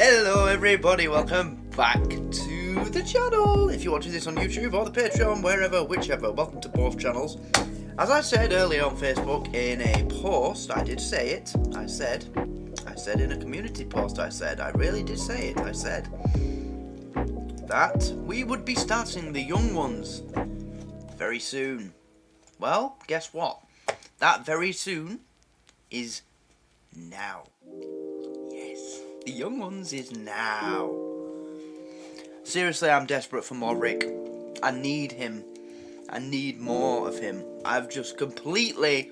Hello everybody, welcome back to the channel. If you're watching this on YouTube or the Patreon, wherever, whichever, welcome to both channels. As I said earlier on Facebook in a post, I did say it. I said in a community post, I really did say it. I said that we would be starting the young ones very soon. Well, guess what? That very soon is now. Yes, the young ones is now. Seriously, I'm desperate for more Rick. I need him. I need more of him. I've just completely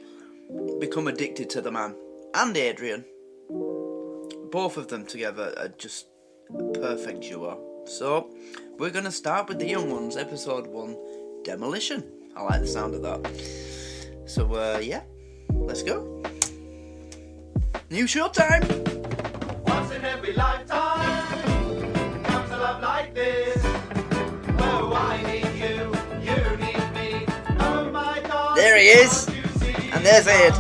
become addicted to the man. And Adrian. Both of them together are just a perfect duo. So, we're going to start with the young ones, episode 1, Demolition. I like the sound of that. So, yeah, let's go. New show time! Once in every lifetime comes a love like this. Oh, I need you, you need me. Oh my God. There he is! And there's Ed.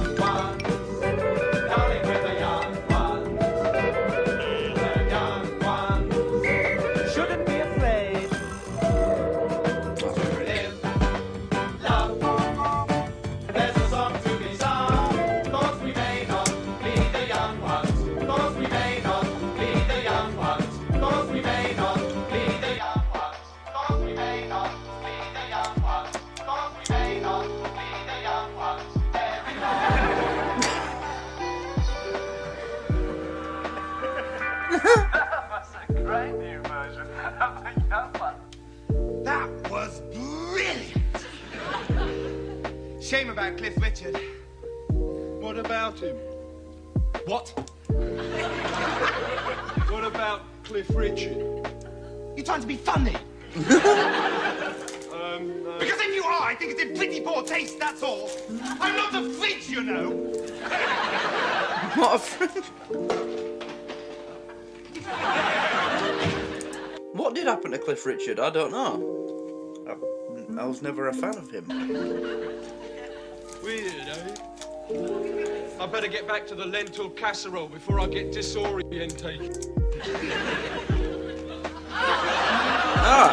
Shame about Cliff Richard. What about him? What? What about Cliff Richard? You're trying to be funny? Because if you are, I think it's in pretty poor taste, that's all. I'm not a fridge, you know. What a fridge? What did happen to Cliff Richard? I don't know. I was never a fan of him. Weird, eh? I better get back to the lentil casserole before I get disorientated. Ah!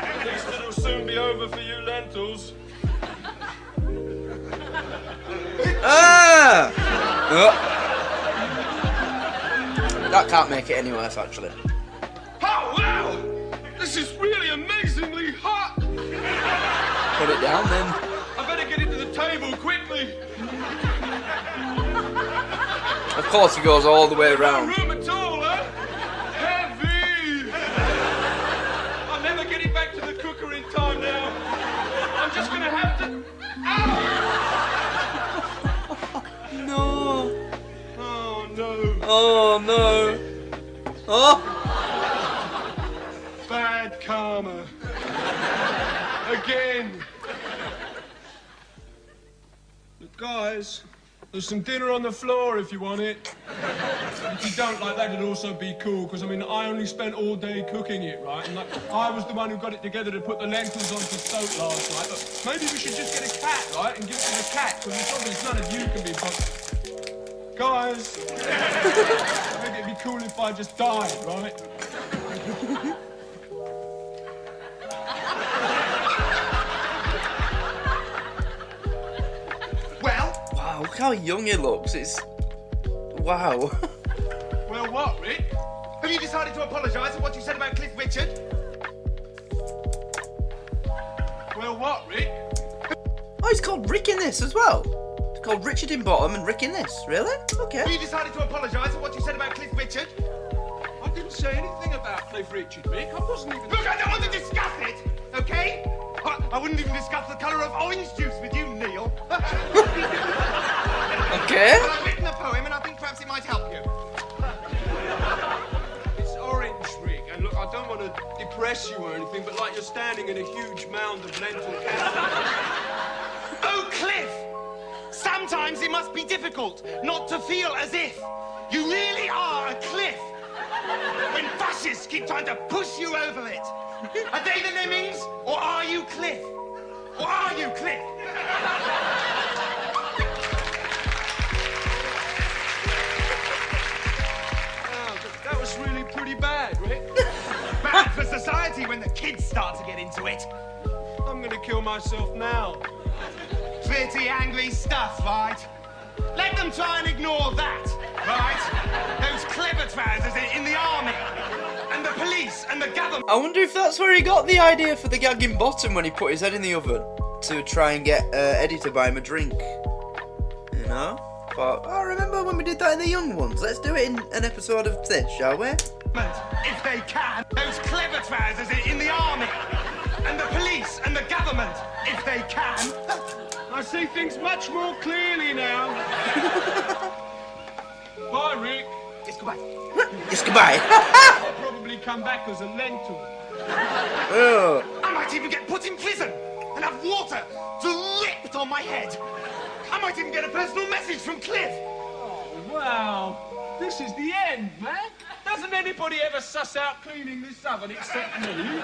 At least it'll soon be over for you lentils. Ah! Oh. That can't make it any worse, actually. Oh, wow! This is really amazingly hot! Put it down, then. I better get it to the table quickly. Of course, he goes all the way around. No room at all, huh? Heavy! I'll never get it back to the cooker in time now. I'm just gonna have to... Ow! No. Oh, no. Oh, no. Oh! Bad karma. Again. Look, guys, there's some dinner on the floor if you want it. If you don't like that, it'd also be cool, because, I mean, I only spent all day cooking it, right? And, like, I was the one who got it together to put the lentils on to soak last night. But maybe we should just get a cat, right, and give it to the cat, because it's obvious none of you can be bothered. Guys, I think it'd be cool if I just died, right? Wow, look how young he looks. It's... Wow. Well, what, Rick? Have you decided to apologise for what you said about Cliff Richard? Well, what, Rick? Oh, he's called Rick in this as well. It's called Richard in bottom and Rick in this. Really? Okay. Have you decided to apologise for what you said about Cliff Richard? I didn't say anything about Cliff Richard, Rick. I wasn't even... Look, I don't want to discuss it, okay? I wouldn't even discuss the colour of orange juice with you, Neil. Okay. Well, I've written a poem and I think perhaps it might help you. It's orange, Rick, and look, I don't want to depress you or anything, but like you're standing in a huge mound of lentil casserole. Oh, Cliff! Sometimes it must be difficult not to feel as if you really are a cliff when fascists keep trying to push you over it. Are they the lemmings, or are you Cliff? Or are you Cliff? society when the kids start to get into it. I'm gonna kill myself now. Pretty angry stuff, right? Let them try and ignore that, right? Those clever trousers in the army, and the police, and the government. I wonder if that's where he got the idea for the gagging bottom when he put his head in the oven to try and get Eddie to buy him a drink. You know? But I remember when we did that in the Young Ones. Let's do it in an episode of this, shall we? If they can, those clever trousers in the army, and the police, and the government, if they can. I see things much more clearly now. Bye, Rick. Yes, goodbye. Yes, goodbye. I'll probably come back as a lentil. Oh. I might even get put in prison and have water dripped on my head. I might even get a personal message from Cliff. Oh, wow. This is the end, man. Doesn't anybody ever suss out cleaning this oven except me?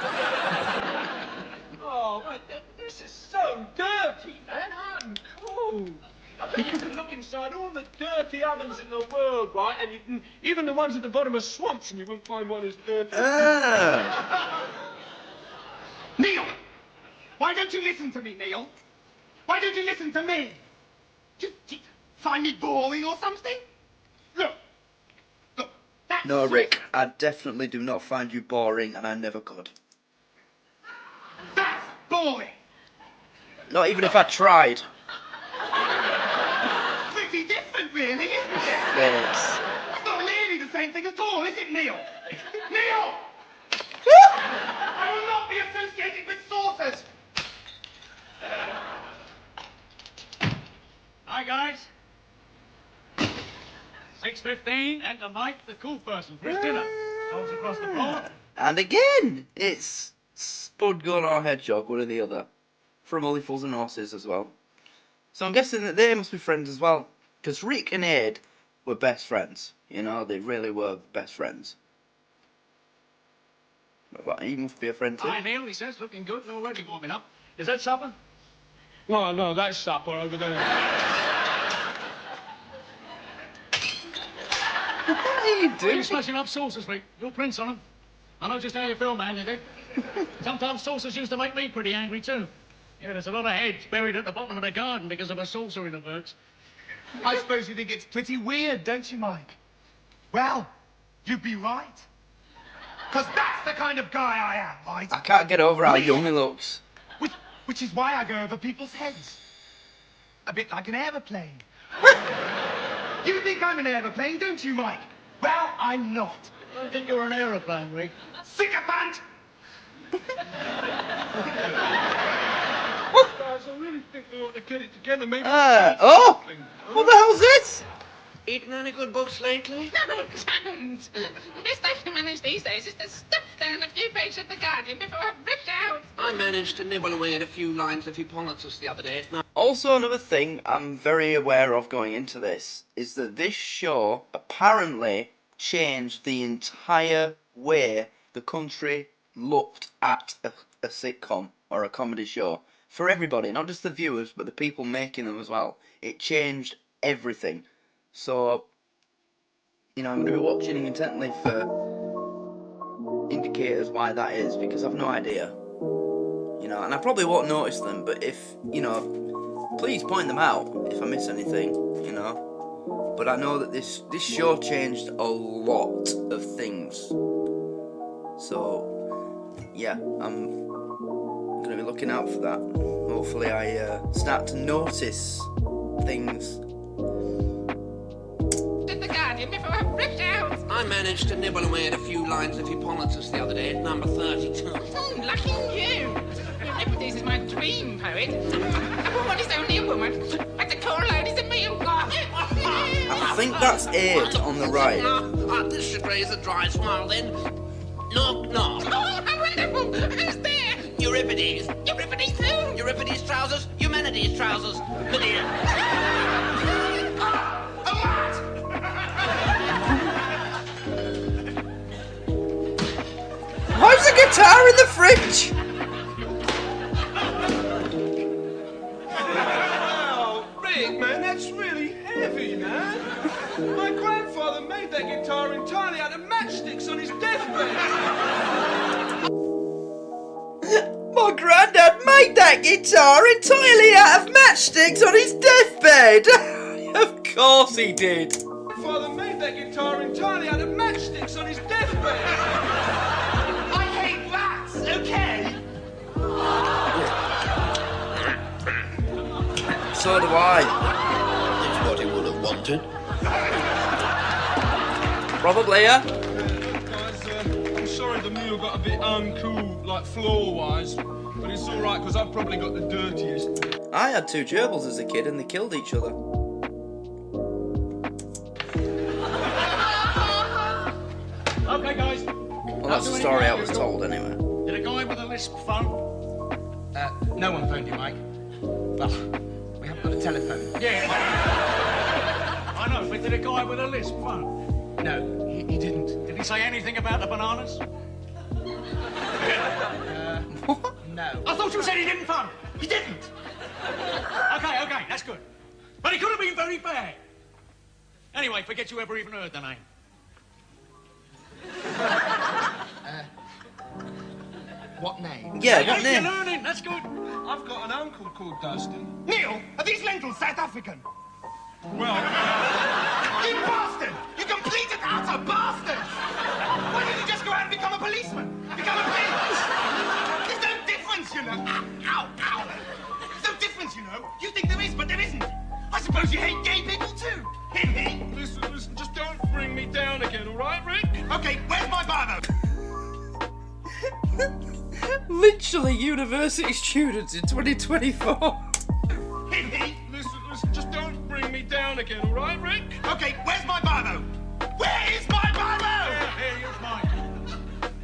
Oh, but this is so dirty, man. Uncool. You can look inside all the dirty ovens in the world, right? And you can, even the ones at the bottom of swamps, and you won't find one as dirty. Neil! Why don't you listen to me, Neil? Why don't you listen to me? Do you find me boring or something? Look. That's No, Rick, I definitely do not find you boring, and I never could. That's boring. Not even if I tried. Pretty different, really, isn't it? Yes. It's not really the same thing at all, is it, Neil? Neil! I will not be associated with saucers. Hi, guys. 6:15, and tonight the cool person for his dinner. Goes across the floor. And again, it's Spud Gun or Hedgehog, one or the other. From Only Fools and Horses as well. So I'm guessing that they must be friends as well. Because Rick and Ed were best friends. You know, they really were best friends. But he must be a friend too. Hi, Neil, he says, looking good and already warming up. Is that supper? No, that's supper over there. What are you Why are doing? you smashing up saucers, Rick? Your prints on them. I know just how you feel, man, you do. Sometimes saucers used to make me pretty angry, too. Yeah, there's a lot of heads buried at the bottom of the garden because of a saucer in the works. I suppose you think it's pretty weird, don't you, Mike? Well, you'd be right. Because that's the kind of guy I am, right? I can't get over how young he looks. Which is why I go over people's heads. A bit like an aeroplane. You think I'm an aeroplane, don't you, Mike? Well, I'm not. I think you're an aeroplane, Rick. Sycophant! Guys, I really think we ought to get it together. Maybe. Oh! What the hell's this? Eaten any good books lately? No, don't. The best I can manage these days is to stuff down a few pages of The Guardian before I rip out. I managed to nibble away at a few lines of Hippolytus the other day. Now, Also, another thing I'm very aware of going into this is that this show apparently changed the entire way the country looked at a sitcom or a comedy show. For everybody, not just the viewers, but the people making them as well. It changed everything. So, you know, I'm going to be watching intently for indicators why that is, because I've no idea. You know, and I probably won't notice them, but if, you know, please point them out if I miss anything, you know. But I know that this show changed a lot of things. So, yeah, I'm going to be looking out for that. Hopefully I start to notice things. Did The Guardian before I ripped out. I managed to nibble away at a few lines of Hippolytus the other day at number 32. Oh, lucky you. Euripides is my dream poet. A woman is only a woman, but the core load is a meal. I think that's 8 on the right. This should raise a dry smile then. Knock, knock. Oh, how wonderful. Who's there? Euripides. Euripides who? Euripides trousers. Humanities trousers. Lydia. A rat! Why's the guitar in the fridge? Wow, Rick, man, that's really heavy, man. My grandfather made that guitar entirely out of matchsticks on his deathbed. that guitar entirely out of matchsticks on his deathbed. Of course he did. Father made that guitar entirely out of matchsticks on his deathbed. I hate rats, okay? So do I. It's what he would have wanted. Probably, yeah. Guys, I'm sorry the meal got a bit uncool, like floor-wise, but it's all right because I've probably got the dirtiest. I had 2 gerbils as a kid and they killed each other. Okay, guys. Well, that's the story I was told anyway. Did a guy with a lisp phone? No one phoned you, Mike. Well, we haven't got a telephone. Yeah. I know, but did a guy with a lisp phone? No, he didn't. Did he say anything about the bananas? No. I thought you said he didn't phone. He didn't. Okay, that's good. But he could have been very bad. Anyway, forget you ever even heard the name. What name? Yeah, Hey, what name? you're learning, that's good. I've got an uncle called Dusty. Neil, are these lentils South African? Well, You bastard! You complete and utter bastard! Why didn't you just go out and become a policeman? Become a police? There's no difference, you know. Ow, ow. There's no difference, you know. You think there is, but there isn't. I suppose you hate gay people too. Hit me. listen, just don't bring me down again, all right, Rick? Okay, where's my Bible? Literally university students in 2024. Hit me. Listen, just don't bring me down again, all right, Rick? Okay, where's my Bible? Where is my Bible? Here, here's mine.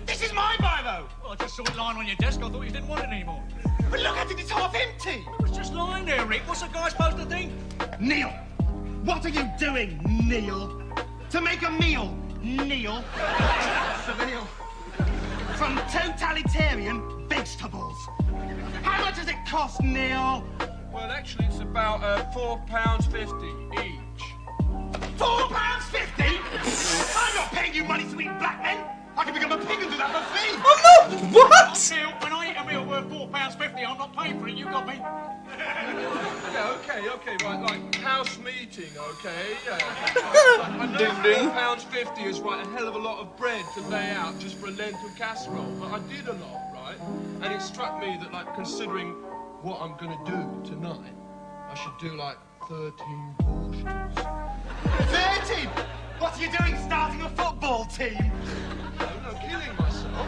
This is my Bible. Well, I just saw it lying on your desk. I thought you didn't want it anymore. But look at it, it's half empty. It was just lying there, Rick. What's a guy supposed to think? Neil, what are you doing, Neil? To make a meal, Neil. Neil. From totalitarian vegetables. How much does it cost, Neil? Well, actually, it's about £4.50 each. £4.50? I'm not paying you money to eat black men. I can become a pig and do that for free. Oh no! What? Neil, when I eat a meal worth £4.50, I'm not paying for it. You got me. Yeah, okay, right, like house meeting, okay, yeah. I know Ding, ding. £4.50 is right, a hell of a lot of bread to lay out just for a lentil casserole, but I did a lot, right? And it struck me that, like, considering what I'm gonna do tonight, I should do like 13 portions. 13? What are you doing, starting a football team? No, killing myself.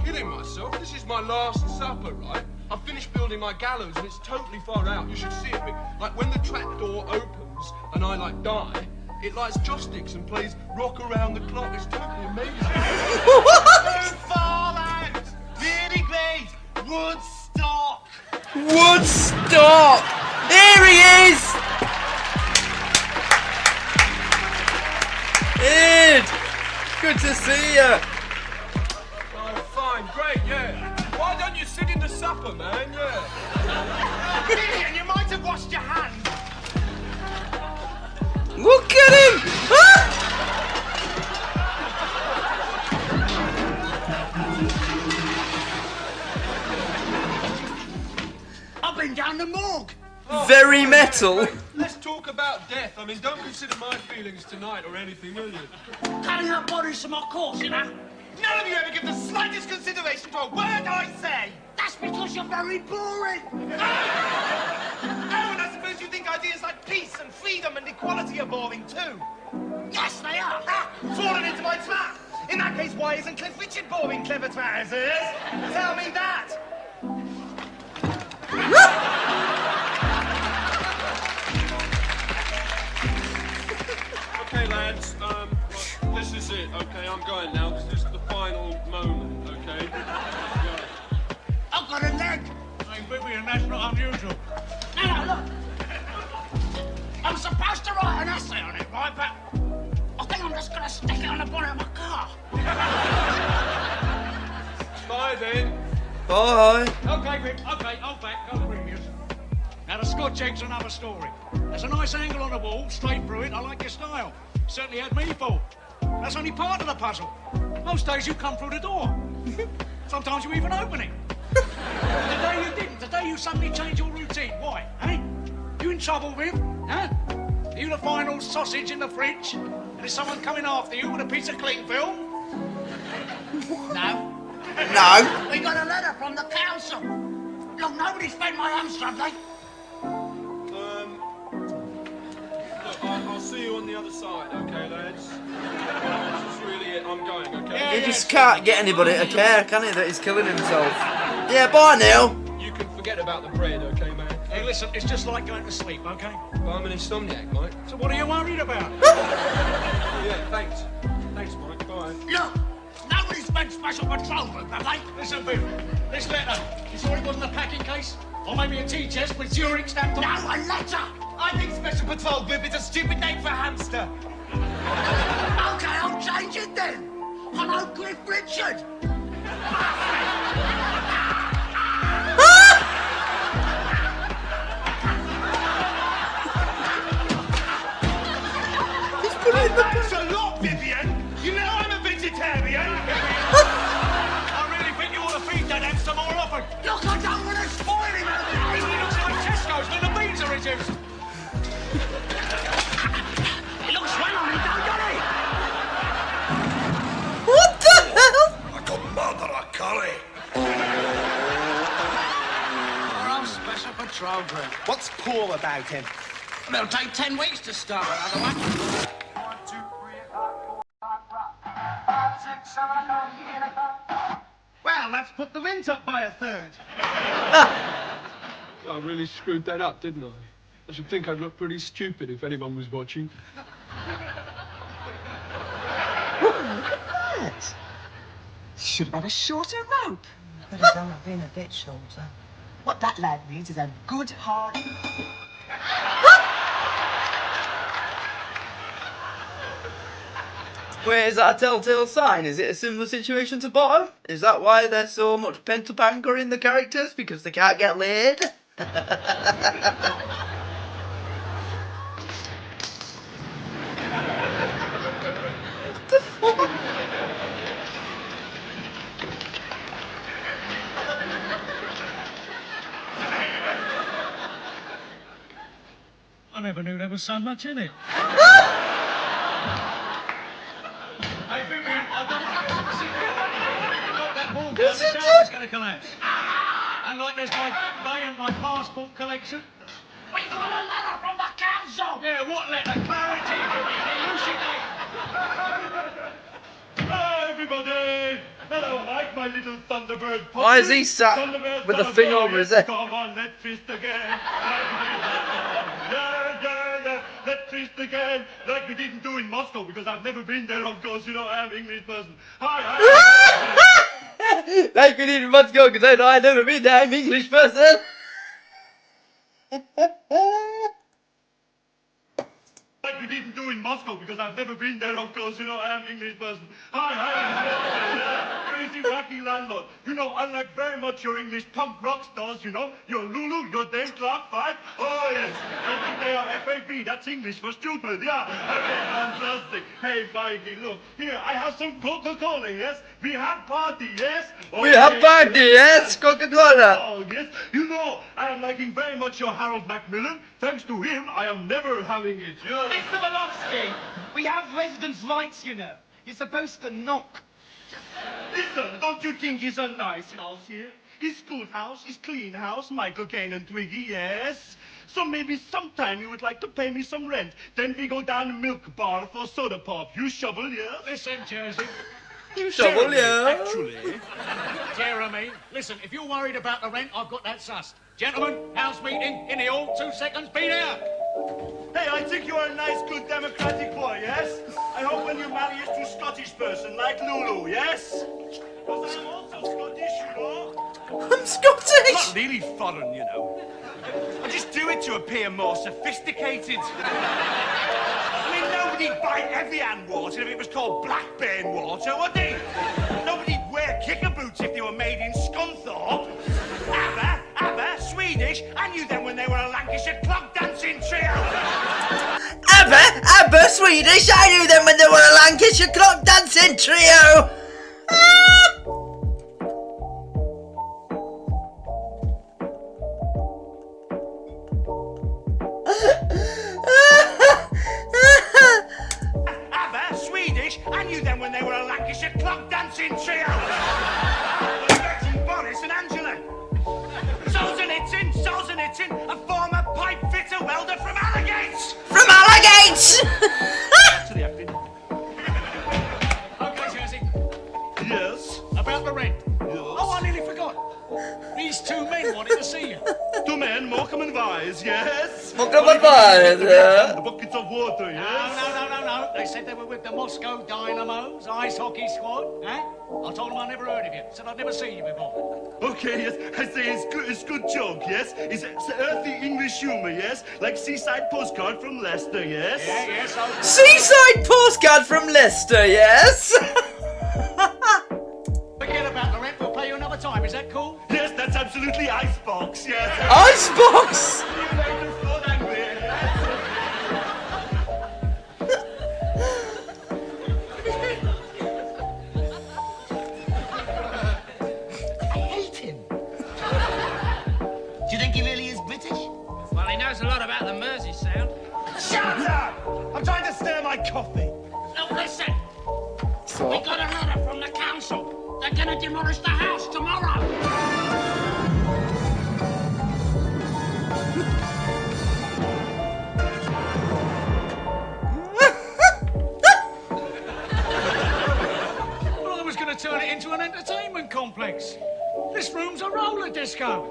Killing myself? This is my last supper, right? I finished building my gallows and it's totally far out. You should see it. Like, when the trapdoor opens and I, like, die, it lights joysticks and plays Rock Around the Clock. It's totally amazing. So far out. Really great. Woodstock. Woodstock! Here he is! Ed! Good to see you! Oh, fine, great, yeah. Why don't you sit in the supper, man? Yeah. Gideon, you might have washed your hands. Look at him! Ah! I've been down the morgue. Very metal. Let's talk about death. I mean, don't consider my feelings tonight or anything, will you? Cutting up bodies to my course, you know. None of you ever give the slightest consideration to a word I say. That's because you're very boring. Oh, and I suppose you think ideas like peace and freedom and equality are boring too. Yes, they are. Ah, fallen into my trap. In that case, why isn't Cliff Richard boring, clever trousers? Tell me that. Okay, lads, this is it, okay? I'm going now, because this is the final moment, okay? Yeah. I've got a leg. Hey, Vivian, that's not unusual. No, look. I'm supposed to write an essay on it, right? But I think I'm just going to stick it on the bonnet of my car. Bye, then. Bye. Okay, Vic. Okay, I'll back. Go previous. Now, the Scotch egg's another story. There's a nice angle on the wall, straight through it. I like your style. Certainly had me fooled. That's only part of the puzzle. Most days you come through the door. Sometimes you even open it. The day you didn't, day you suddenly change your routine? Why, eh? You in trouble, Viv? Huh? Are you the final sausage in the fridge? And is someone coming after you with a piece of cling film? No. No. We got a letter from the council. Look, nobody's fed my hams, have they? Look, I'll see you on the other side, okay, lads? This is really it. I'm going, okay? He just can't get anybody to care, can he, that he's killing himself? Yeah, bye, Neil. You can forget about the bread, okay, man? Hey, listen, it's just like going to sleep, okay? But I'm an insomniac, Mike. So what are you worried about? Yeah, thanks. Thanks, Mike. Bye. Look, nobody's been special patrol group, have they? Listen, Bill, this letter, you sure it wasn't a packing case? Or maybe a tea chest with Zurich stamped on? No, a letter! I think Special Patrol Group is a stupid name for a hamster. Okay, I'll change it then. I'm Oak Cliff Richard. Thanks a lot, Vivian. You know I'm a vegetarian. I really think you ought to feed that hamster more often. Look, I don't want to spoil him. He looks like Tesco's when the beans are reduced. He looks well on him, don't he? What the hell? Like a mother of curry. Our Special Patrol Group. What's poor about him? It'll take 10 weeks to start another one. 1, 2, 3, 4, 5, 6, 7, 8, 9, 10. Well, let's put the rent up by a third. I really screwed that up, didn't I? I should think I'd look pretty stupid if anyone was watching. That. Should have had a shorter rope. Could have done with being a bit shorter. What that lad needs is a good hard. Wait, is that a telltale sign? Is it a similar situation to Bottom? Is that why there's so much pent-up anger in the characters? Because they can't get laid? What the fuck? I never knew there was so much in it. Hey, Vivian, I've got that wall the shower's going to collapse. And like there's my bay and my passport collection. We got a letter from the council! Yeah, what letter? Clarity! Elucidate! Hello, everybody. Hello, Mike, my little Thunderbird. Why is he sat with a thing over his head? Come on, let's fist again. Let's fist again. Like we didn't do in Moscow, because I've never been there, of course. You know, I'm an English person. Hi. Like we didn't must go because I know I've never been there. I'm an English person. Like we didn't do in Moscow, because I've never been there, of course. You know, I'm an English person. Hi. Crazy, wacky landlord. You know, unlike very much your English punk rock stars, you know, your Lulu, your Dave Clark 5. Oh, yes. I think they are FAB. That's English for stupid. Yeah. Okay, fantastic. Hey, Mikey, look. Here, I have some Coca-Cola, yes? We have party, yes? We have party, yes? Coca-Cola. Oh, yes. You know, I am liking very much your Harold Macmillan. Thanks to him, I am never having it. Yeah. Mr. Malofsky, we have residence rights, you know. You're supposed to knock. Listen, don't you think it's a nice house here? It's good house, it's clean house, Michael Caine and Twiggy, yes? So maybe sometime you would like to pay me some rent. Then we go down to Milk Bar for soda pop. You shovel, yes? Listen, Jersey. You shovel, yeah. Actually, Jeremy, listen, if you're worried about the rent, I've got that sussed. Gentlemen, house meeting in the hall, 2 seconds, be there. hey, I think you're a nice, good, democratic boy, yes? I hope when you marry us to Scottish person like Lulu, yes? Because I'm also Scottish, you know? I'm Scottish. Not really foreign, you know. I just do it to appear more sophisticated. I mean, nobody'd buy Evian water if it was called Blackburn water, would they? Nobody'd wear kicker boots if they were made in Scunthorpe. ABBA, Swedish. I knew them when they were a Lancashire clog dancing trio. ABBA, Swedish. I knew them when they were a Lancashire clock dancing trio. Morecambe and Vise, yes? Morecambe and Vise, yeah? The buckets of water, yes? No. They said they were with the Moscow Dynamos, ice hockey squad, eh? I told them I never heard of you. Said I'd never seen you before. Okay, yes. I say it's good joke, yes? It's earthy English humour, yes? Like Seaside Postcard from Leicester, yes? Yeah, yes. Seaside Postcard from Leicester, yes? Forget about the rent. We'll pay you another time. Is that cool? Yes, that's absolutely icebox, yes. Icebox! You like the flood angry, I hate him. Do you think he really is British? Well, he knows a lot about the Mersey sound. Shut up! I'm trying to stir my coffee. Look, listen. We got a letter from the council. They're gonna demolish the house tomorrow. Well, I was going to turn it into an entertainment complex. This room's a roller disco.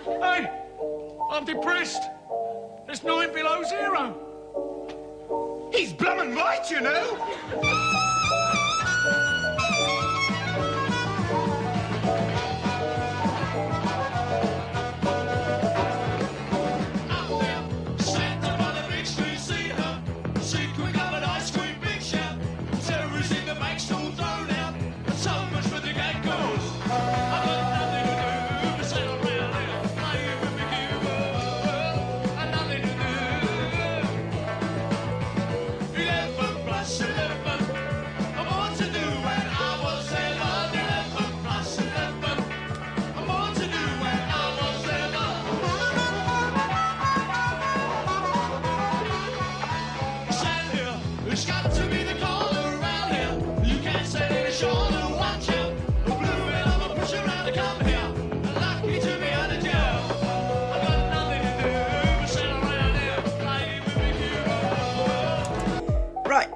Hey, I'm depressed. It's 9 below zero. He's bloomin' right, you know.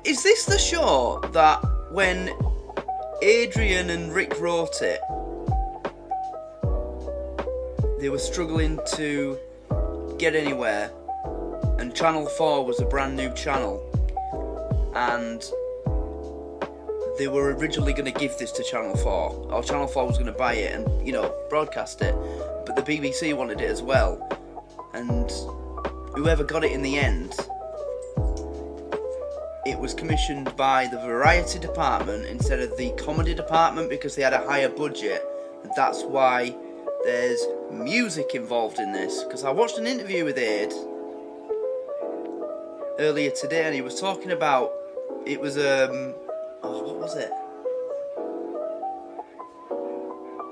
Is this the show that when Adrian and Rick wrote it, they were struggling to get anywhere, and Channel 4 was a brand new channel, and they were originally going to give this to Channel 4, or Channel 4 was going to buy it and, you know, broadcast it, but the BBC wanted it as well, and whoever got it in the end, it was commissioned by the variety department instead of the comedy department because they had a higher budget, and that's why there's music involved in this. Because I watched an interview with Aid earlier today, and he was talking about, it was what was it?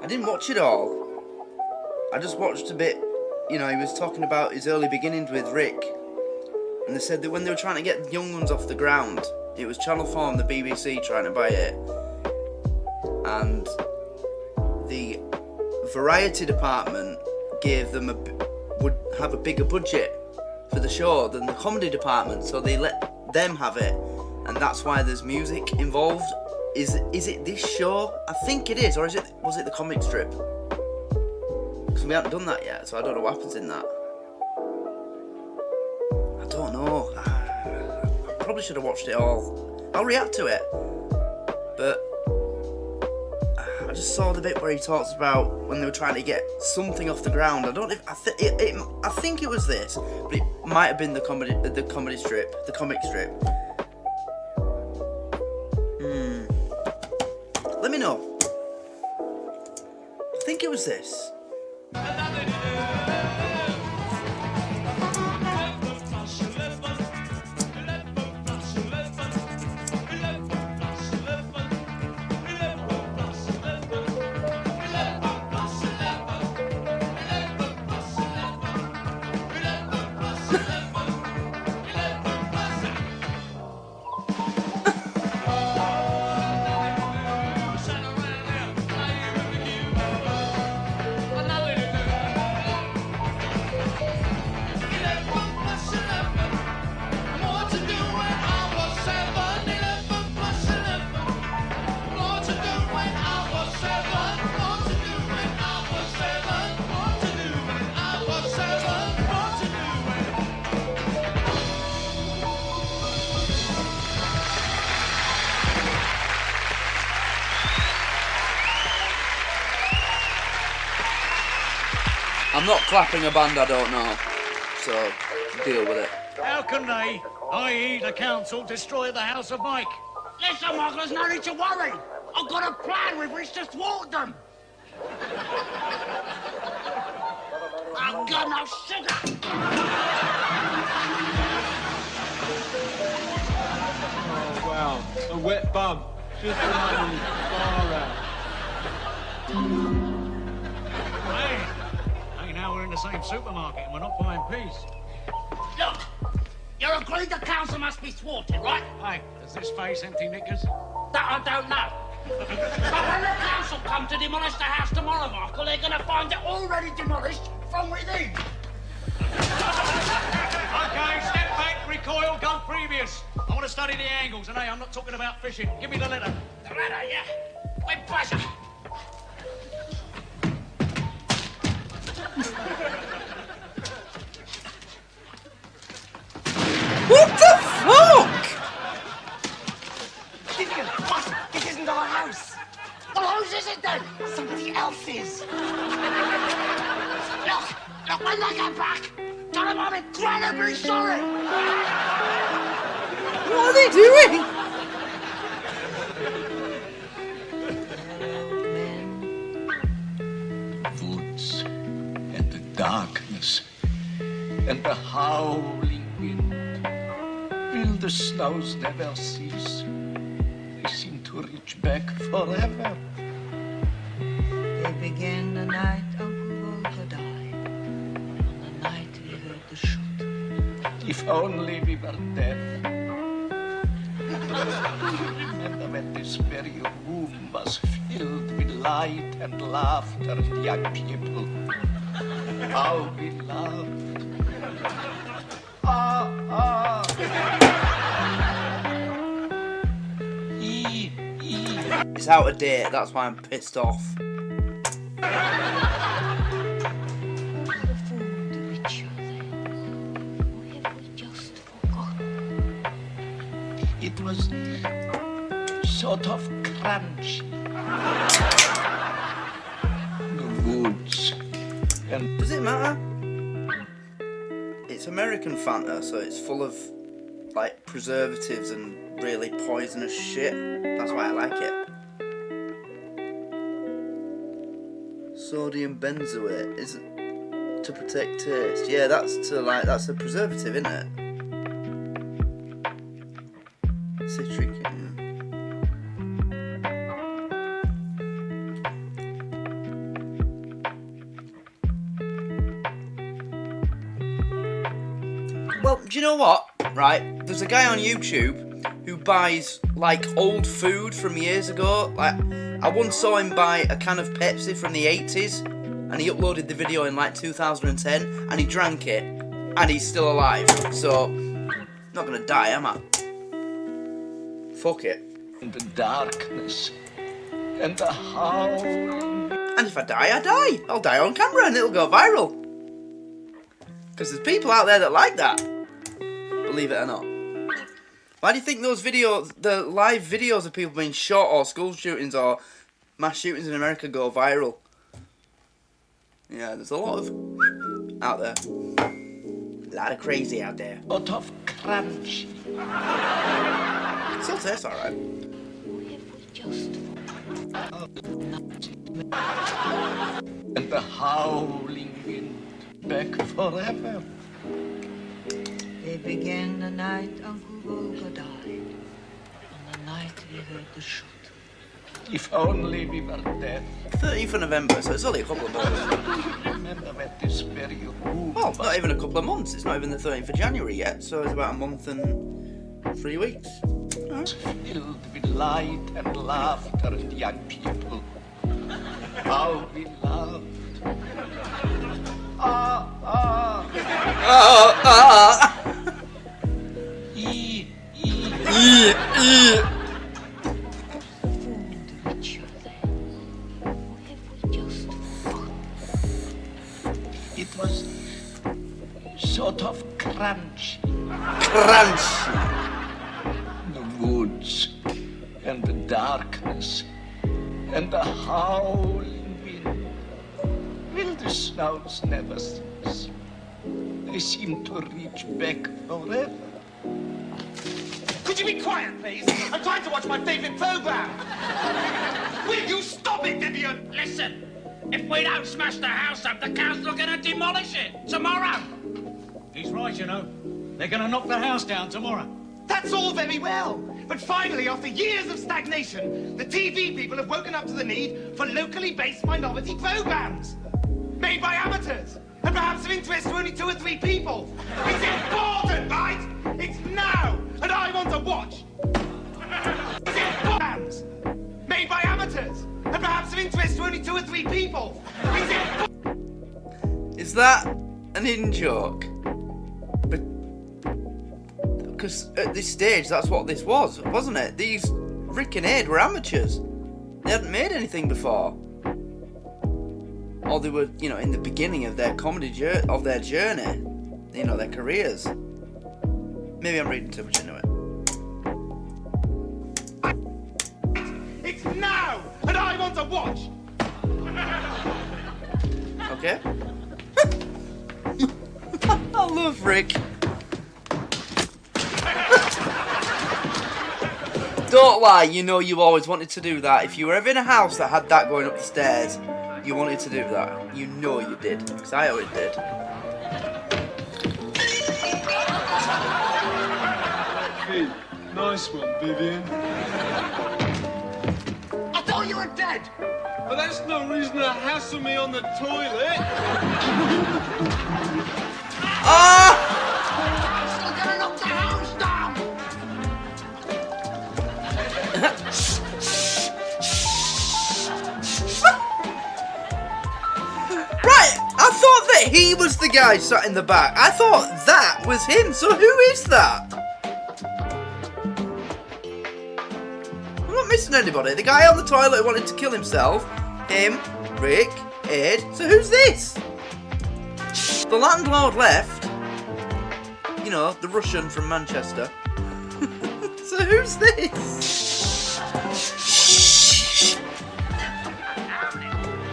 I didn't watch it all. I just watched a bit. You know, he was talking about his early beginnings with Rick. And they said that when they were trying to get Young Ones off the ground, it was Channel 4 and the BBC trying to buy it. And the variety department gave them would have a bigger budget for the show than the comedy department, so they let them have it. And that's why there's music involved. Is it this show? I think it is, or was it the comic strip? Because we haven't done that yet, so I don't know what happens in that. I don't know. I probably should have watched it all. I'll react to it. But I just saw the bit where he talks about when they were trying to get something off the ground. I don't know if I think it was this, but it might have been the comic strip. Let me know. I think it was this. I'm not clapping a band I don't know, so deal with it. How can they, i.e. the council, destroy the House of Mike? Listen, Michael, there's no need to worry. I've got a plan with which to thwart them. I've got no sugar. Oh, wow. A wet bum. Just running far out. Hey, now we're in the same supermarket and we're not buying peas. Look, you agreed the council must be thwarted, right? Hey, does this face empty knickers? That I don't know. But when the council come to demolish the house tomorrow, Michael, they're going to find it already demolished from within. Okay, step back, recoil, go previous. I want to study the angles, and hey, I'm not talking about fishing. Give me the letter. The letter, yeah. With pleasure. What the fuck? What? This isn't our house. Well, whose is it then? Somebody else's. Look, when they get back, tell them I'm incredibly sorry. What are they doing? Woods and the darkness and the howling wind. Will the snows never cease? They seem to reach back forever. They began the night Uncle Volker died. On the night we heard the shoot. If only we were dead. Remember when this very room was filled with light and laughter and young people. How we laughed. It's out of date, that's why I'm pissed off. It was sort of crunchy. The woods and... Does it matter? It's American Fanta, so it's full of, like, preservatives and really poisonous shit. That's why I like it. Sodium benzoate is to protect taste. Yeah, that's a preservative, isn't it? Citric, yeah. Well, do you know what? Right, there's a guy on YouTube who buys, like, old food from years ago. Like, I once saw him buy a can of Pepsi from the 80s, and he uploaded the video in, like, 2010, and he drank it, and he's still alive. So, not gonna die, am I? Fuck it. And the darkness and the howling. And if I die, I die. I'll die on camera and it'll go viral. Because there's people out there that like that. Believe it or not. Why do you think those videos, the live videos of people being shot or school shootings or mass shootings in America go viral? Yeah, there's a lot of out there. A lot of crazy out there. Sort of crunchy. It still tastes alright. And the howling wind back forever. They began the night Uncle Volker died. On the night we heard the shoot. If only we were dead. 13th of November, so it's only a couple of months. Remember when this very room Well, not even a couple of months. It's not even the 13th of January yet, so it's about a month and 3 weeks. was filled with light and laughter and young people. How we laughed. It was sort of crunchy. The woods and the darkness and the howling wind will the snows never cease? They seem to reach back forever. Could you be quiet, please? I'm trying to watch my favourite programme. Will you stop it, Vivian? Listen, if we don't smash the house up, the council are going to demolish it tomorrow. He's right, you know. They're going to knock the house down tomorrow. That's all very well. But finally, after years of stagnation, the TV people have woken up to the need for locally based minority programmes. Made by amateurs, and perhaps of interest to only 2 or 3 people. It's important, right? It's now, and I want to watch. It's important. Made by amateurs, and perhaps of interest to only 2 or 3 people. It's important. Is that an in joke? Because at this stage, that's what this was, wasn't it? These Rick and Aid were amateurs. They hadn't made anything before. Or they were, you know, in the beginning of their comedy of their journey. You know, their careers. Maybe I'm reading too much into it. It's now, and I want to watch. Okay. I love Rick. Don't lie, you know you always wanted to do that. If you were ever in a house that had that going up the stairs, you wanted to do that. You know you did, because I always did. Hey, nice one, Vivian. I thought you were dead. But that's no reason to hassle me on the toilet. Ah! Still going to knock the house down. Right, I thought that he was the guy sat in the back. I thought that was him. So who is that? I'm not missing anybody. The guy on the toilet who wanted to kill himself. Him, Rick, Ed. So who's this? The landlord left. You know, the Russian from Manchester. So who's this?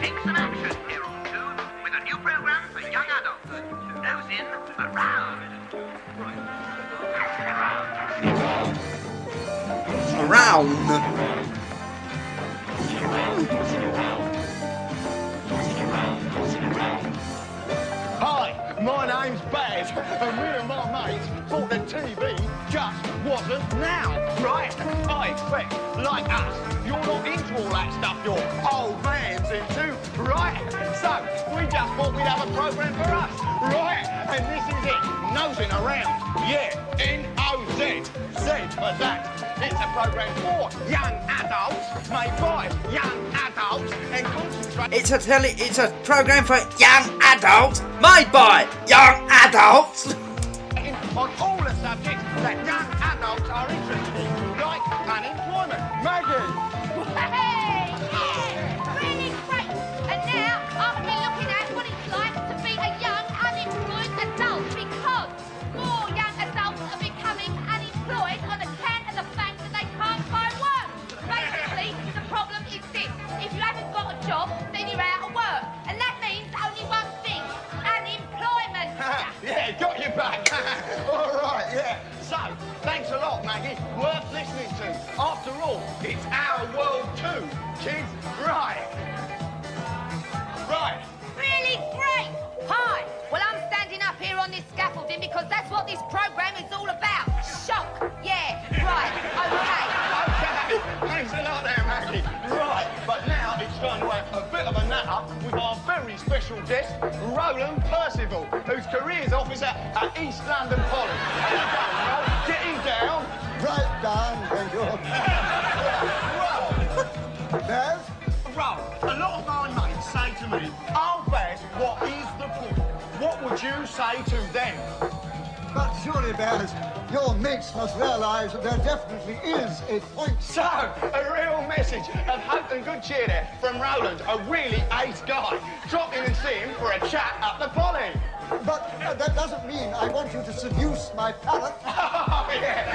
Take some action here on Toon with a new program for young adults. Nose in, around. Around. Hi, my name's Baz, and me and my mates thought the TV just wasn't now, right? I expect, like us, you're not into all that stuff your old man's into, right? So, we just thought we'd have a programme for us, right? And this is it, nosing around. Yeah, N-O-Z, Z for that. It's a programme for young adults, made by young adults, and concentrate... It's a programme for young adults, made by young adults. on all the subjects that young adults are interested in, like unemployment. Maggie! Hey! Yeah! Really great! And now I'm going to be looking at what it's like to be a young unemployed adult, because more young adults are becoming unemployed on account of the fact that they can't find work. Basically, the problem is this: if you haven't got a job, then you're out of work. And that means only one thing: unemployment. Yeah, got you back. All right, yeah. So, thanks a lot, Maggie. Worth listening to. After all, it's our world too, kids. Right. Right. Really great! Hi! Well, I'm standing up here on this scaffolding because that's what this programme is all about. Shock! Yeah, right, okay. Okay, thanks a lot there, Maggie. Right, but now it's time to have a bit of a natter with our very special guest, Roland Percival, who's careers officer at East London College. Getting down. Right down, thank you. Bev? Roll, a lot of my mates say to me, "Oh, Bev, what is the point?" What would you say to them? But surely, Bev, your mates must realise that there definitely is a point. So, a real message of hope and good cheer there from Roland, a really ace guy. Drop in and see him for a chat up the poly. But that doesn't mean I want you to seduce my palate. Oh, yeah.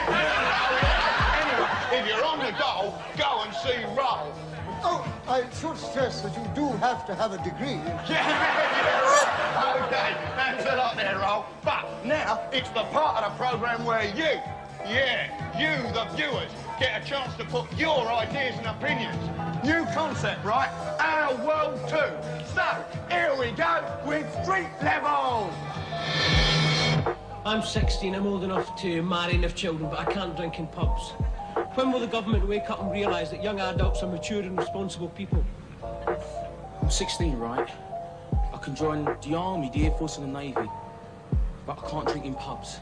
Anyway, if you're on the go and see Roll. Oh, I should stress that you do have to have a degree. Okay, thanks a lot there, Roll. But now it's the part of the programme where you, the viewers, get a chance to put your ideas and opinions. New concept, right? Our world too. So, here we go with Street Level. I'm 16, I'm old enough to marry and have children, but I can't drink in pubs. When will the government wake up and realise that young adults are mature and responsible people? I'm 16, right? I can join the army, the Air Force and the Navy, but I can't drink in pubs.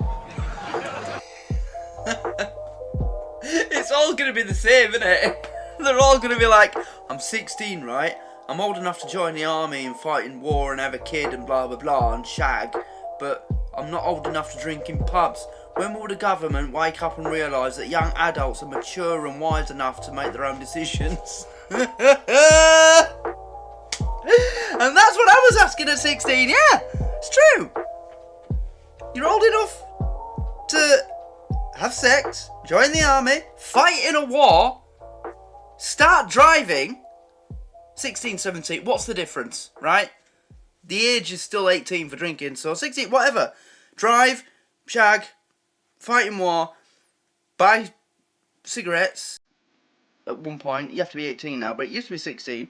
It's all going to be the same, isn't it? They're all going to be like, I'm 16, right? I'm old enough to join the army and fight in war and have a kid and blah, blah, blah, and shag, but I'm not old enough to drink in pubs. When will the government wake up and realise that young adults are mature and wise enough to make their own decisions? And that's what I was asking at 16, yeah, it's true. You're old enough to have sex, join the army, fight in a war, start driving. 16, 17, what's the difference, right? The age is still 18 for drinking, so 16, whatever. Drive, shag, fight in war, buy cigarettes. At one point, you have to be 18 now, but it used to be 16.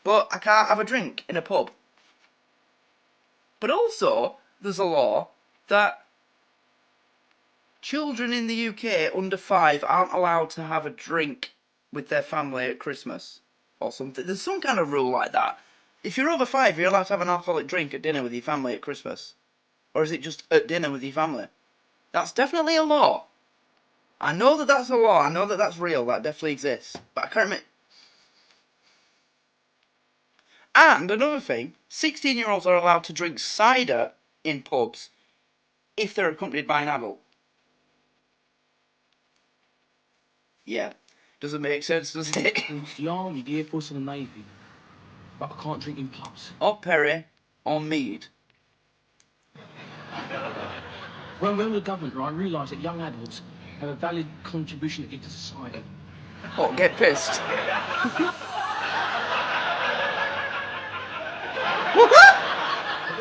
But I can't have a drink in a pub. But also, there's a law that children in the UK under 5 aren't allowed to have a drink with their family at Christmas. Or something. There's some kind of rule like that. If you're over 5, you're allowed to have an alcoholic drink at dinner with your family at Christmas. Or is it just at dinner with your family? That's definitely a law. I know that that's a law. I know that that's real. That definitely exists. But I can't remember. And another thing, 16-year-olds are allowed to drink cider in pubs if they're accompanied by an adult. Yeah. Doesn't make sense, does it? The army, the Air Force and the Navy, but I can't drink in pubs. Or perry, or mead. When will the government, right, realise that young adults have a valid contribution to give to society? What, get pissed? A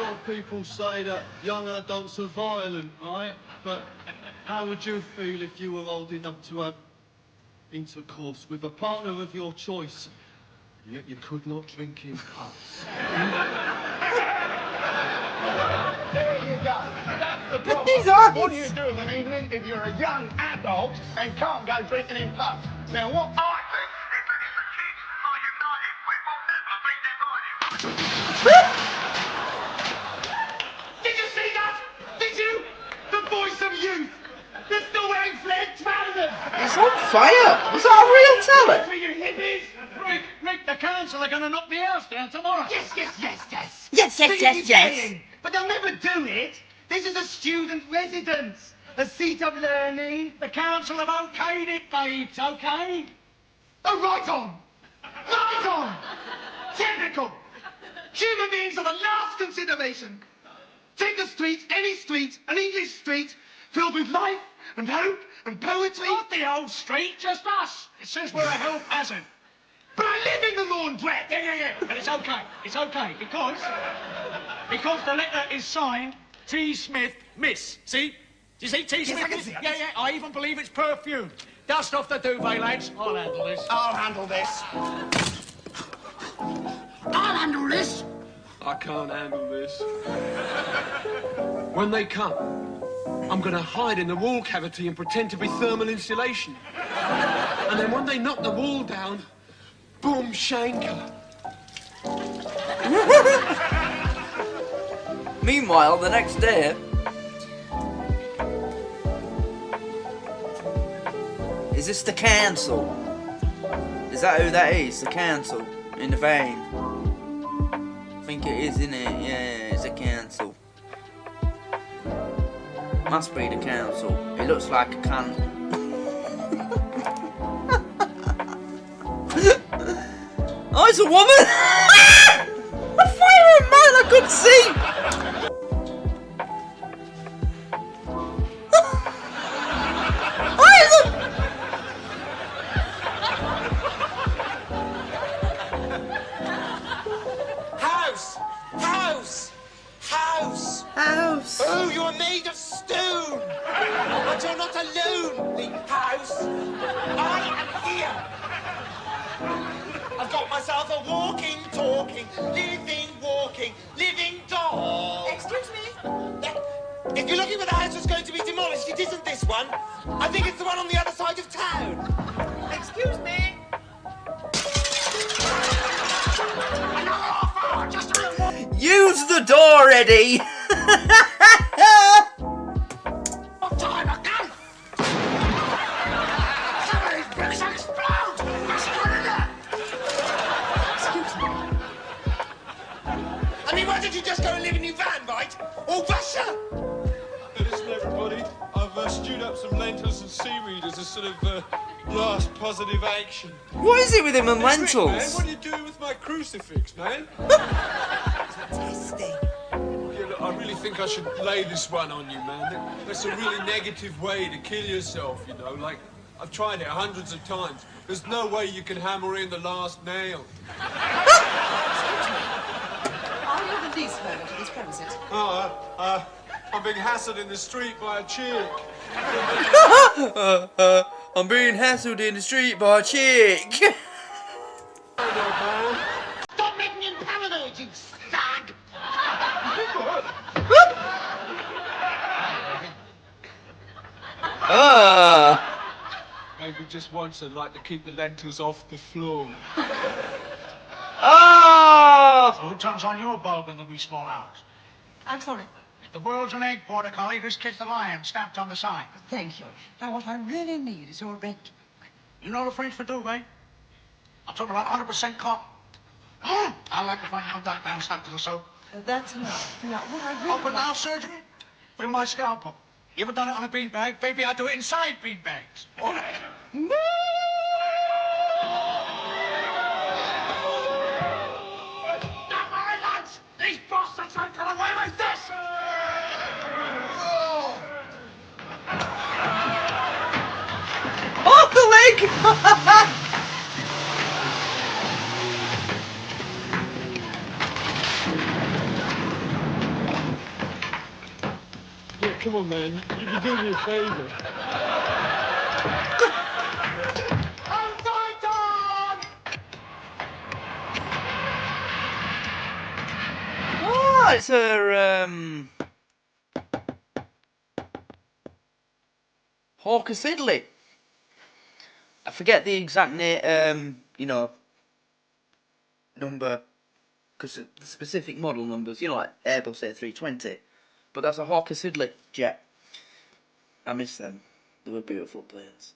lot of people say that young adults are violent, right? But how would you feel if you were old enough to have intercourse with a partner of your choice, yet you could not drink in pubs? There you go. That's the problem. What do you do of an evening if you're a young adult and can't go drinking in pubs? Now, what I think is that if the kids are united, we will never be divided. Did you see that? Did you? The voice of youth. They're still wearing flared trousers. It's on fire. Was that a real talent? You hippies. Rick, the council are going to knock the house down tomorrow. Yes. Yes. But they'll never do it. This is a student residence, a seat of learning. The council have okayed it, babes, okay? Oh, right on. Typical. Human beings are the last consideration. Take the street, any street, an English street, filled with life and hope and poetry. Not the old street, just us. It says we're a health hazard. But I live in the laundrette. Yeah. But it's okay, because the letter is signed T. Smith, Miss. See? Do you see T. Smith? I can see. Yeah. I even believe it's perfume. Dust off the duvet, lads. I'll handle this. I can't handle this. When they come, I'm going to hide in the wall cavity and pretend to be thermal insulation. And then when they knock the wall down, boom, shanker. Meanwhile, the next day... Is this the council? Is that who that is? The council? In the vein? I think it is, isn't it? Yeah, it's a council. Must be the council. It looks like a cunt. Oh, it's a woman! A fire man, I couldn't see! myself a walking, talking, living doll. Excuse me? If you're looking for the house that's going to be demolished, it isn't this one. I think it's the one on the other side of town. Excuse me? Use the door, Eddie! What time again? Some of these bricks explode! Excuse me? I mean, why don't you just go and live in your van, right? Or Russia? Listen, everybody, I've stewed up some lentils and seaweed as a sort of last positive action. What is it with him and lentils? Man, what are you doing with my crucifix, man? Testing. Yeah, look, I really think I should lay this one on you, man. That's a really negative way to kill yourself, you know. Like, I've tried it hundreds of times. There's no way you can hammer in the last nail. Are you the lease owner to these premises? I'm being hassled in the street by a chick. I'm being hassled in the street by a chick. Stop making him paranoid, you stag! Maybe just once I'd like to keep the lentils off the floor. Who turns on your bulb in the wee small hours? I'm sorry. The world's an egg, Porter Collie. This kid's the lion, stamped on the sign. Thank you. Now, what I really need is your rent. You know the French for duvet? I'm talking about 100% cotton. I like to find out that man stuck to the soap. That's enough. Now, what I really Open now, surgery. With my scalpel. You ever done it on a beanbag? Baby, I do it inside beanbags. All right. Not my lads! These bastards won't get away with this! Oh, the leg! Yeah, come on, man. You can do me a favour. Oh, it's a Hawker Siddeley. I forget the exact name, number, because the specific model numbers, like Airbus A320. But that's a Hawker Siddeley jet. I miss them. They were beautiful planes.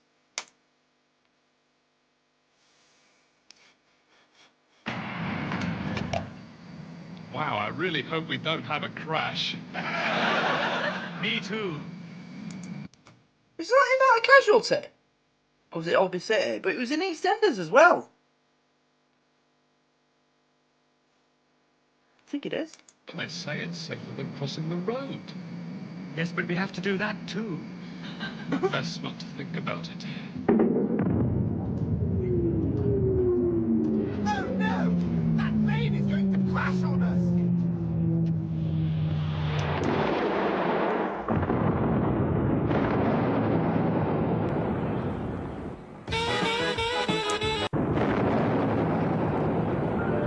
Wow, I really hope we don't have a crash. Me too. Was that in Out of Casualty? Or was it Orbit City? But it was in EastEnders as well. I think it is. They say it's safer than crossing the road. Yes, but we have to do that too. Best not to think about it. Oh no! That plane is going to crash on us!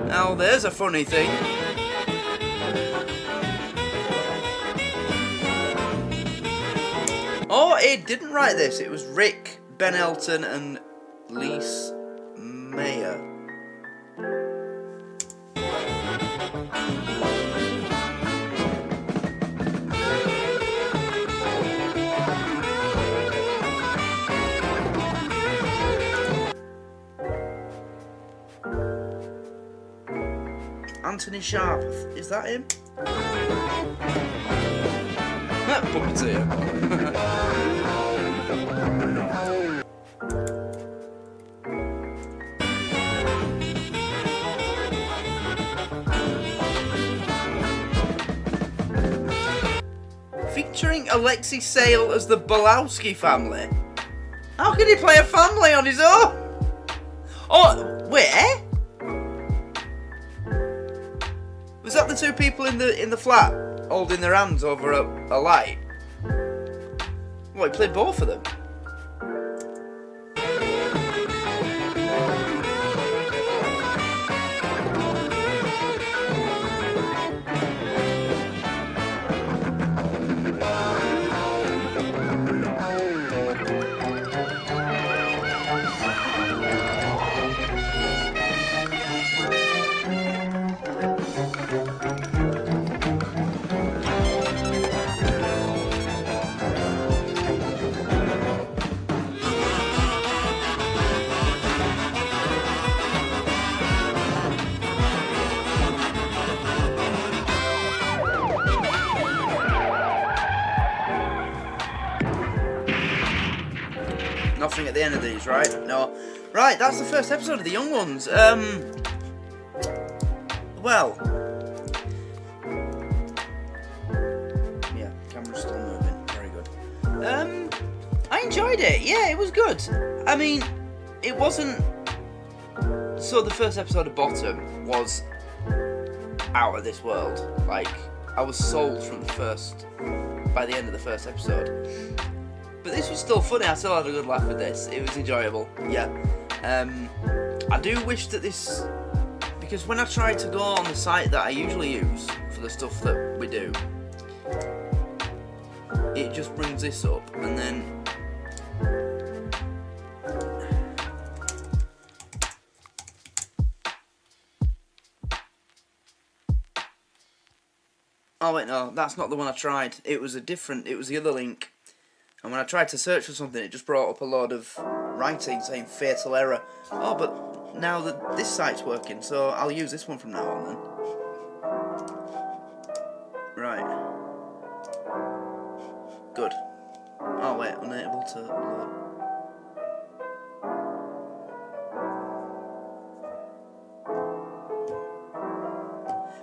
Now there's a funny thing. Oh, it didn't write this. It was Rick, Ben Elton and Lise Mayer. Anthony Sharp, is that him? Puppeteer. Featuring Alexei Sale as the Bolowski family. How can he play a family on his own? Oh, wait. Was that the two people in the flat holding their hands over a light? What, he played both of them? nothing at the end of these, right? No. Right, that's the first episode of The Young Ones. Well. Yeah, camera's still moving. Very good. I enjoyed it. Yeah, it was good. I mean, it wasn't... So the first episode of Bottom was out of this world. Like, I was sold from the first... by the end of the first episode. But this was still funny. I still had a good laugh with this. It was enjoyable. Yeah. I do wish that this... Because when I try to go on the site that I usually use for the stuff that we do, it just brings this up, and then... Oh wait, no, that's not the one I tried. It was the other link. And when I tried to search for something, it just brought up a load of writing saying fatal error. Oh, but now that this site's working, so I'll use this one from now on then. Right. Good. Oh wait, unable to load.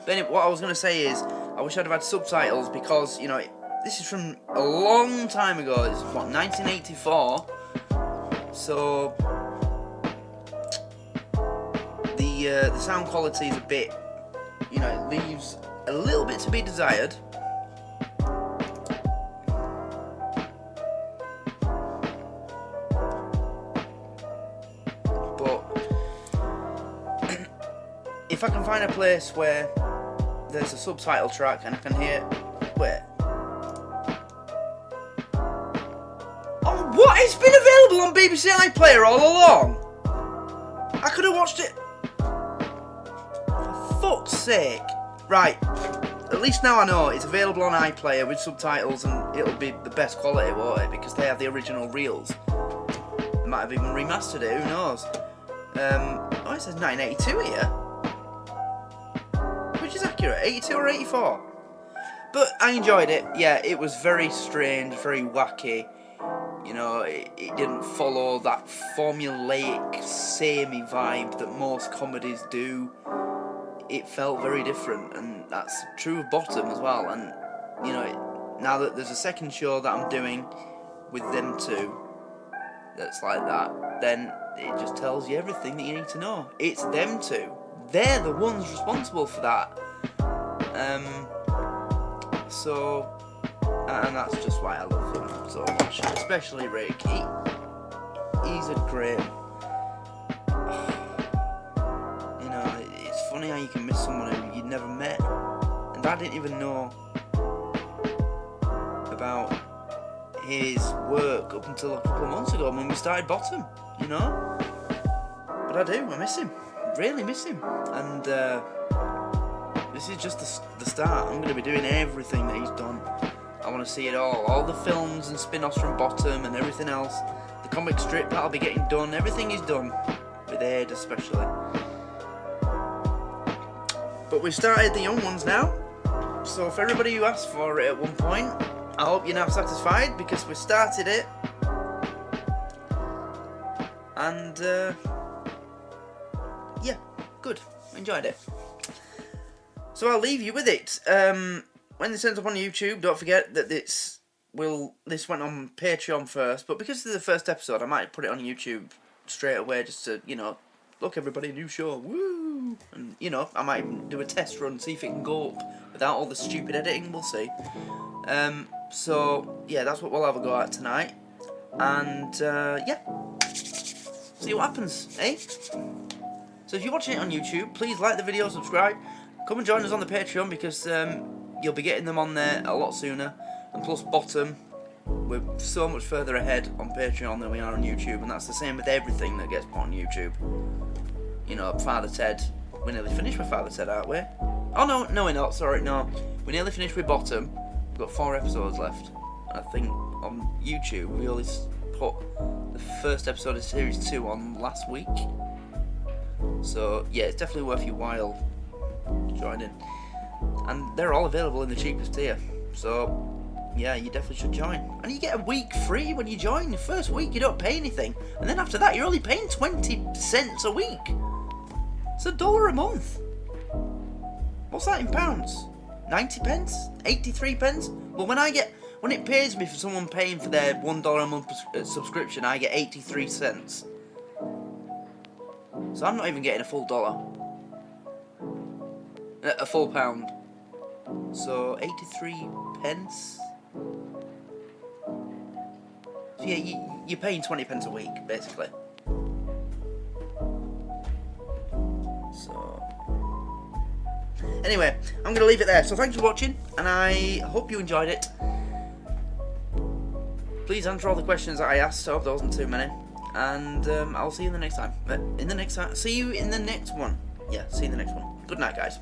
But anyway, what I was going to say is, I wish I'd have had subtitles because, you know, this is from a long time ago. It's, what, 1984? So, the sound quality is a bit, you know, it leaves a little bit to be desired. But, if I can find a place where there's a subtitle track and I can hear... Wait. Oh, what? It's been available on BBC iPlayer all along! I could have watched it... For fuck's sake. Right. At least now I know it's available on iPlayer with subtitles and it'll be the best quality, won't it? Because they have the original reels. They might have even remastered it, who knows? Oh, it says 1982 here. Which is accurate, 82 or 84. But I enjoyed it. Yeah, it was very strange, very wacky. You know, it didn't follow that formulaic, samey vibe that most comedies do. It felt very different, and that's true of Bottom as well. And, you know, now that there's a second show that I'm doing with them two that's like that, then it just tells you everything that you need to know. It's them two. They're the ones responsible for that. And that's just why I love them so much. Especially Rick. He's a great... You know, it's funny how you can miss someone who you'd never met. And I didn't even know about his work up until a couple of months ago when we started Bottom, you know? But I do, I miss him. Really miss him. And this is just the start. I'm going to be doing everything that he's done. I want to see it all the films and spin-offs from Bottom and everything else, the comic strip that'll be getting done, everything he's done, with Ed especially. But we've started The Young Ones now, so for everybody who asked for it at one point, I hope you're now satisfied because we started it. And yeah, good, enjoyed it. So I'll leave you with it. When this ends up on YouTube, don't forget that this went on Patreon first, but because this is the first episode, I might put it on YouTube straight away just to, you know, look everybody, new show, woo! And, you know, I might do a test run, see if it can go up without all the stupid editing, we'll see. So, yeah, that's what we'll have a go at tonight. And, yeah, see what happens, eh? So if you're watching it on YouTube, please like the video, subscribe, come and join us on the Patreon because, you'll be getting them on there a lot sooner. And plus Bottom, we're so much further ahead on Patreon than we are on YouTube, and that's the same with everything that gets put on YouTube. You know, Father Ted, we're nearly finished with Father Ted, aren't we? Oh no, we're not, sorry, no. We're nearly finished with Bottom. We've got 4 episodes left. And I think on YouTube we only put the first episode of Series 2 on last week. So yeah, it's definitely worth your while joining. And they're all available in the cheapest tier. So yeah, you definitely should join. And you get a week free when you join. The first week you don't pay anything, and then after that you're only paying 20 cents a week. It's $1 a month. What's that in pounds? 90 pence? 83 pence? Well, when it pays me for someone paying for their $1 a month subscription, I get 83 cents. So I'm not even getting a full dollar. A full pound. So 83 pence. So yeah, you're paying 20 pence a week, basically. So anyway, I'm going to leave it there. So thanks for watching, and I hope you enjoyed it. Please answer all the questions that I asked. I hope there wasn't too many. And I'll see you in the next time. See you in the next one. Yeah, see you in the next one. Good night, guys.